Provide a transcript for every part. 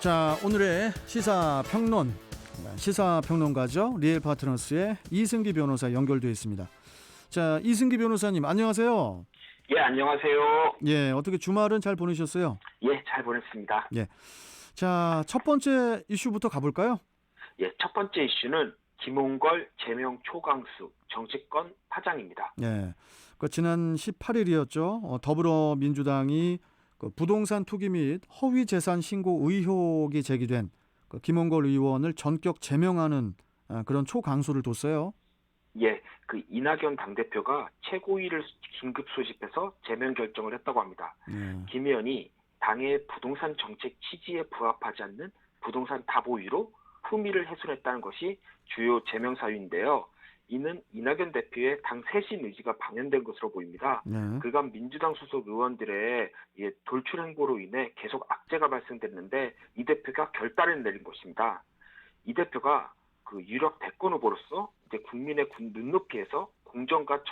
자, 오늘의 시사평론가죠. 리얼파트너스의 이승기 변호사 연결되어 있습니다. 자, 이승기 변호사님 안녕하세요. 예, 안녕하세요. 예, 어떻게 주말은 잘 보내셨어요? 예, 잘 보냈습니다. 예. 자, 첫 번째 이슈부터 가볼까요? 예, 첫 번째 이슈는 김홍걸 제명 초강수 정치권 파장입니다. 예. 지난 18일이었죠. 더불어민주당이 부동산 투기 및 허위 재산 신고 의혹이 제기된 김홍걸 의원을 전격 제명하는 그런 초강수를 뒀어요. 예, 이낙연 당대표가 최고위를 긴급 소집해서 제명 결정을 했다고 합니다. 김 의원이 당의 부동산 정책 취지에 부합하지 않는 부동산 다보위로 흠의를 훼손했다는 것이 주요 제명 사유인데요. 이는 이낙연 대표의 당 쇄신 의지가 방연된 것으로 보입니다. 그간 민주당 소속 의원들의 돌출 행보로 인해 계속 악재가 발생됐는데 이 대표가 결단을 내린 것입니다. 이 대표가 유력 대권 후보로서 이제 국민의 눈높이에서 공정과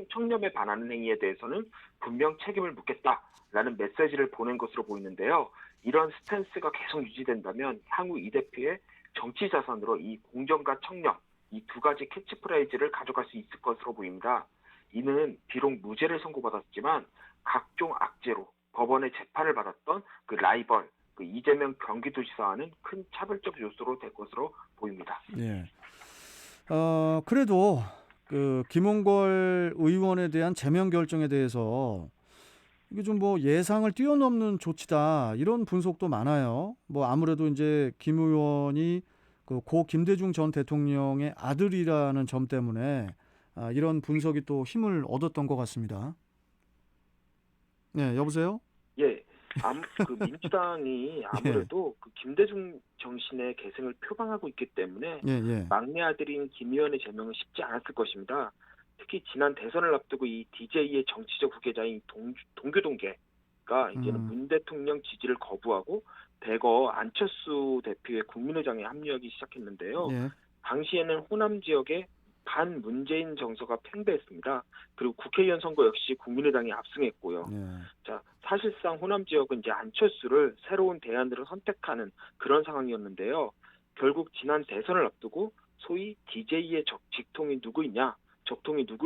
청렴에 반하는 행위에 대해서는 분명 책임을 묻겠다라는 메시지를 보낸 것으로 보이는데요. 이런 스탠스가 계속 유지된다면 향후 이 대표의 정치 자산으로 이 공정과 청렴 이 두 가지 캐치프레이즈를 가져갈 수 있을 것으로 보입니다. 이는 비록 무죄를 선고받았지만 각종 악재로 법원의 재판을 받았던 라이벌 이재명 경기도지사와는 큰 차별적 요소로 될 것으로 보입니다. 예. 그래도 김홍걸 의원에 대한 제명 결정에 대해서 이게 좀 예상을 뛰어넘는 조치다 이런 분석도 많아요. 아무래도 이제 김 의원이 고 김대중 전 대통령의 아들이라는 점 때문에 이런 분석이 또 힘을 얻었던 것 같습니다. 네, 여보세요? 예. 민주당이 아무래도 김대중 정신의 계승을 표방하고 있기 때문에 막내 아들인 김 의원의 제명은 쉽지 않았을 것입니다. 특히 지난 대선을 앞두고 이 DJ의 정치적 후계자인 동교동계가 이제는 문 대통령 지지를 거부하고 대거 안철수 대표의 국민의당에 합류하기 시작했는데요. 당시에는 호남 지역에 반문재인 정서가 팽배했습니다. 그리고 국회의원 선거 역시 국민의당이 압승했고요. 자, 사실상 호남 지역은 이제 안철수를 새로운 대안으로 선택하는 그런 상황이었는데요. 결국 지난 대선을 앞두고 소위 DJ의 적통이 누구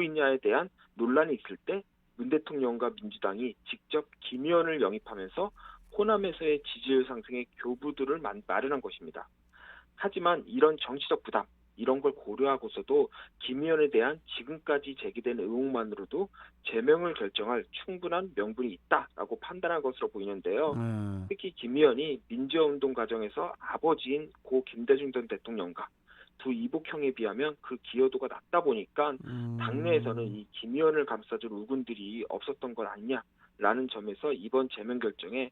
있냐에 대한 논란이 있을 때 문 대통령과 민주당이 직접 김 의원을 영입하면서 호남에서의 지지율 상승의 교부들을 마련한 것입니다. 하지만 이런 정치적 부담, 이런 걸 고려하고서도 김 의원에 대한 지금까지 제기된 의혹만으로도 제명을 결정할 충분한 명분이 있다라고 판단한 것으로 보이는데요. 특히 김 의원이 민주화운동 과정에서 아버지인 고 김대중 전 대통령과 두 이복형에 비하면 그 기여도가 낮다 보니까 당내에서는 이 김 의원을 감싸줄 우군들이 없었던 것 아니냐라는 점에서 이번 제명 결정이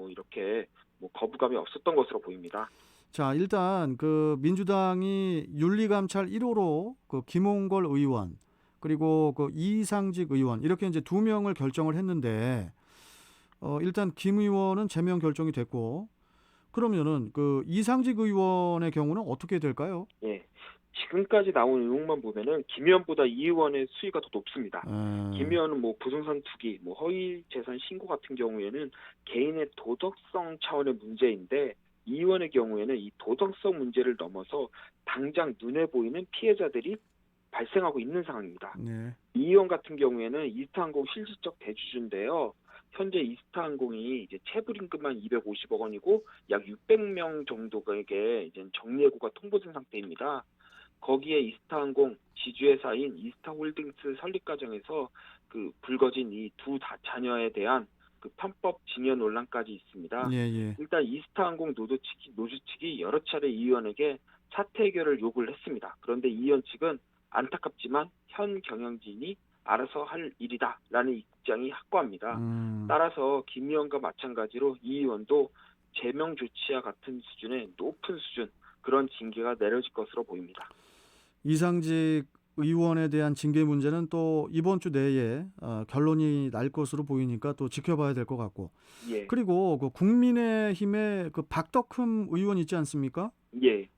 이렇게 거부감이 없었던 것으로 보입니다. 자, 일단 민주당이 윤리감찰 1호로 김홍걸 의원 그리고 이상직 의원 이렇게 이제 두 명을 결정을 했는데 일단 김 의원은 제명 결정이 됐고 그러면은 이상직 의원의 경우는 어떻게 될까요? 예. 지금까지 나온 의혹만 보면은 김 의원보다 이 의원의 수위가 더 높습니다. 김 의원은 부동산 투기, 허위 재산 신고 같은 경우에는 개인의 도덕성 차원의 문제인데 이 의원의 경우에는 이 도덕성 문제를 넘어서 당장 눈에 보이는 피해자들이 발생하고 있는 상황입니다. 이 의원 같은 경우에는 이스타항공 실질적 대주주인데요. 현재 이스타항공이 이제 체불 임금만 250억 원이고 약 600명 정도에게 이제 정리해고가 통보된 상태입니다. 거기에 이스타항공 지주회사인 이스타홀딩스 설립 과정에서 불거진 이 두 자녀에 대한 편법 증여 논란까지 있습니다. 일단 이스타항공 노조 측이 여러 차례 이 의원에게 사퇴 해결을 요구를 했습니다. 그런데 이 의원 측은 안타깝지만 현 경영진이 알아서 할 일이다라는 입장이 확고합니다. 따라서 김 의원과 마찬가지로 이 의원도 제명 조치와 같은 수준의 높은 수준 그런 징계가 내려질 것으로 보입니다. 이상직 의원에 대한 징계 문제는 또 이번 주 내에 결론이 날 것으로 보이니까 또 지켜봐야 될 것 같고. 그리고 국민의힘의 박덕흠 의원 있지 않습니까?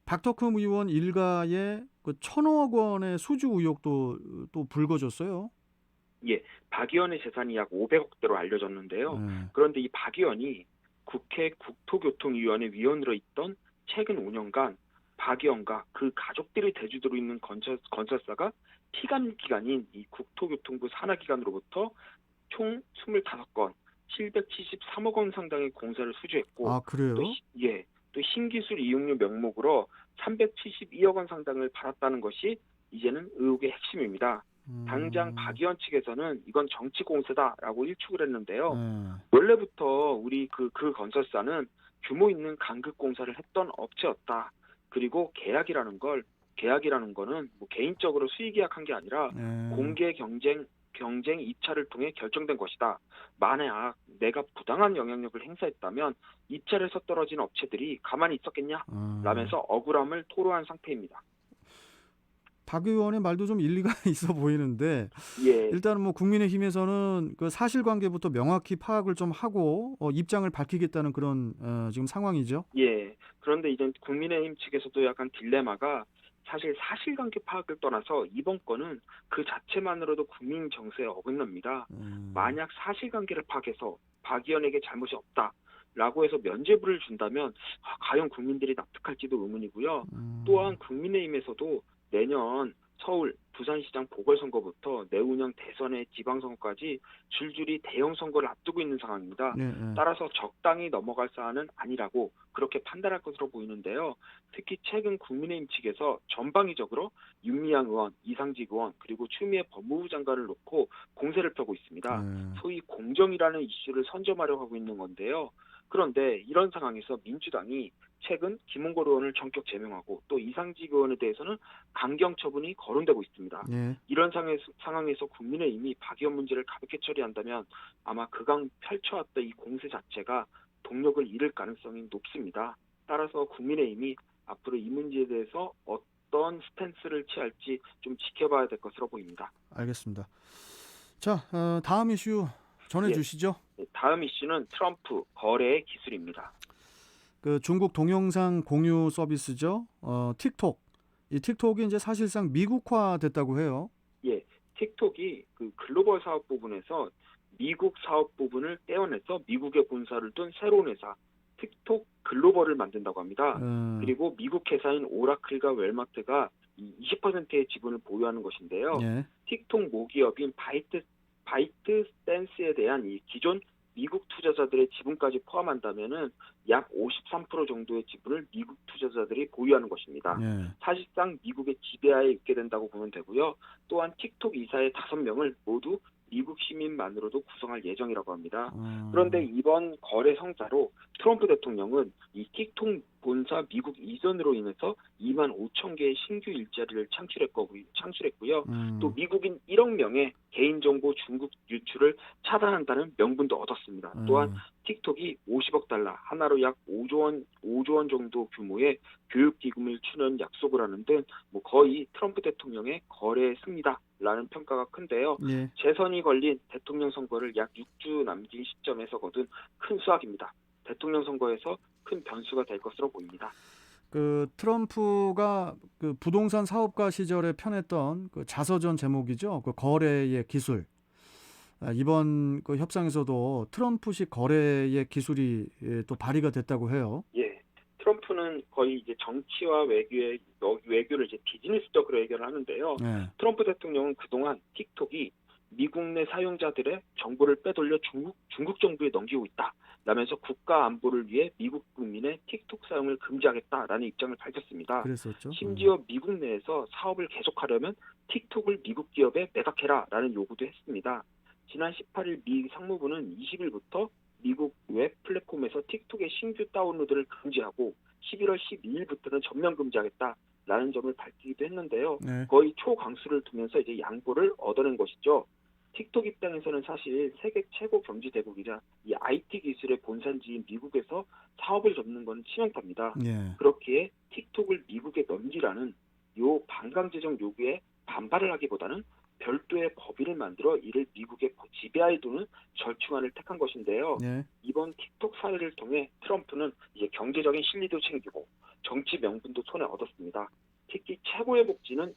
박덕흠 의원 일가의 1,000억 원의 수주 의혹도 또 불거졌어요. 박 의원의 재산이 약 500억대로 알려졌는데요. 그런데 이 박 의원이 국회 국토교통위원회 위원으로 있던 최근 5년간 박의원과 그 가족들이 대주도로 있는 건설사가 피감 기관인 이 국토교통부 산하기관으로부터 총 25건 773억 원 상당의 공사를 수주했고 아, 그래요? 또 신기술 이용료 명목으로 372억 원 상당을 받았다는 것이 이제는 의혹의 핵심입니다. 당장 박 의원 측에서는 이건 정치 공세다라고 일축을 했는데요. 원래부터 우리 그 건설사는 규모 있는 간급 공사를 했던 업체였다. 그리고 계약이라는 거는 뭐 개인적으로 수의 계약한 게 아니라 공개 경쟁 입찰을 통해 결정된 것이다. 만약 내가 부당한 영향력을 행사했다면 입찰에서 떨어진 업체들이 가만히 있었겠냐? 라면서 억울함을 토로한 상태입니다. 박 의원의 말도 좀 일리가 있어 보이는데 예. 일단은 뭐 국민의힘에서는 그 사실관계부터 명확히 파악을 좀 하고 입장을 밝히겠다는 그런 지금 상황이죠. 예. 그런데 이제 국민의힘 측에서도 약간 딜레마가 사실 사실관계 파악을 떠나서 이번 건은 그 자체만으로도 국민 정서에 어긋납니다. 만약 사실관계를 파악해서 박 의원에게 잘못이 없다라고 해서 면죄부를 준다면 과연 국민들이 납득할지도 의문이고요. 또한 국민의힘에서도 내년 서울, 부산시장 보궐선거부터 내후년 대선의 지방선거까지 줄줄이 대형 선거를 앞두고 있는 상황입니다. 따라서 적당히 넘어갈 사안은 아니라고 그렇게 판단할 것으로 보이는데요. 특히 최근 국민의힘 측에서 전방위적으로 윤미향 의원, 이상직 의원 그리고 추미애 법무부 장관을 놓고 공세를 펴고 있습니다. 소위 공정이라는 이슈를 선점하려고 하고 있는 건데요. 그런데 이런 상황에서 민주당이 최근 김홍걸 의원을 전격 제명하고 또 이상직 의원에 대해서는 강경 처분이 거론되고 있습니다. 이런 상황에서 국민의힘이 박 의원 문제를 가볍게 처리한다면 아마 그간 펼쳐왔던 이 공세 자체가 동력을 잃을 가능성이 높습니다. 따라서 국민의힘이 앞으로 이 문제에 대해서 어떤 스탠스를 취할지 좀 지켜봐야 될 것으로 보입니다. 알겠습니다. 자, 다음 이슈 전해주시죠. 다음 이슈는 트럼프 거래의 기술입니다. 그 중국 동영상 공유 서비스죠. 틱톡. 이 틱톡이 이제 사실상 미국화됐다고 해요. 예, 틱톡이 그 글로벌 사업 부분에서 미국 사업 부분을 떼어내서 미국에 본사를 둔 새로운 회사 틱톡 글로벌을 만든다고 합니다. 그리고 미국 회사인 오라클과 웰마트가 20%의 지분을 보유하는 것인데요. 틱톡 모기업인 바이트 스탠스에 대한 이 기존 미국 투자자들의 지분까지 포함한다면은 약 53% 정도의 지분을 미국 투자자들이 보유하는 것입니다. 사실상 미국의 지배하에 있게 된다고 보면 되고요. 또한 틱톡 이사의 5명을 모두 미국 시민만으로도 구성할 예정이라고 합니다. 그런데 이번 거래 성사로 트럼프 대통령은 이 틱톡 본사 미국 이전으로 인해서 2만 5천 개의 신규 일자리를 창출했고요. 또 미국인 1억 명의 개인정보 중국 유출을 차단한다는 명분도 얻었습니다. 또한 틱톡이 50억 달러, 하나로 약 5조 원 정도 규모의 교육 기금을 출연 약속을 하는 등 뭐 거의 트럼프 대통령의 거래의 승리다라는 평가가 큰데요. 재선이 걸린 대통령 선거를 약 6주 남긴 시점에서 거둔 큰 수확입니다. 대통령 선거에서 큰 변수가 될 것으로 보입니다. 그 트럼프가 그 부동산 사업가 시절에 펴냈던 그 자서전 제목이죠. 그 거래의 기술. 이번 그 협상에서도 트럼프식 거래의 기술이 또 발휘가 됐다고 해요. 예, 트럼프는 거의 이제 정치와 외교를 이제 비즈니스적으로 해결을 하는데요. 트럼프 대통령은 그동안 틱톡이 미국 내 사용자들의 정보를 빼돌려 중국 정부에 넘기고 있다. 라면서 국가 안보를 위해 미국 국민의 틱톡 사용을 금지하겠다라는 입장을 밝혔습니다. 그랬었죠. 심지어 미국 내에서 사업을 계속하려면 틱톡을 미국 기업에 매각해라라는 요구도 했습니다. 지난 18일 미 상무부는 20일부터 미국 웹 플랫폼에서 틱톡의 신규 다운로드를 금지하고 11월 12일부터는 전면 금지하겠다라는 점을 밝히기도 했는데요. 거의 초강수를 두면서 이제 양보를 얻어낸 것이죠. 틱톡 입장에서는 사실 세계 최고 경제 대국이자 이 IT 기술의 본산지인 미국에서 사업을 접는 건 치명타입니다. 그렇기에 틱톡을 미국에 넘기라는 요 반강제적 요구에 반발을 하기보다는 별도의 법인을 만들어 이를 미국의 지배하에 두는 절충안을 택한 것인데요. 이번 틱톡 사례를 통해 트럼프는 이제 경제적인 실리도 챙기고 정치 명분도 손에 얻었습니다. 특히 최고의 복지는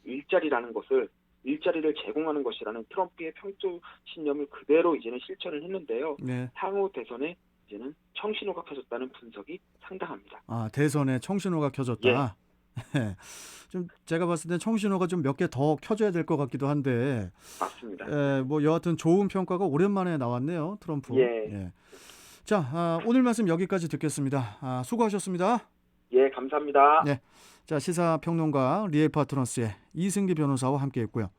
일자리를 제공하는 것이라는 트럼프의 평소 신념을 그대로 이제는 실천을 했는데요. 향후 대선에 이제는 청신호가 켜졌다는 분석이 상당합니다. 아, 대선에 청신호가 켜졌다. 예. 좀 제가 봤을 때 청신호가 좀 몇 개 더 켜져야 될 것 같기도 한데, 맞습니다. 뭐 여하튼 좋은 평가가 오랜만에 나왔네요, 트럼프. 예. 자, 오늘 말씀 여기까지 듣겠습니다. 수고하셨습니다. 예, 감사합니다. 네. 자, 시사평론가 리엘 파트너스의 이승기 변호사와 함께했고요.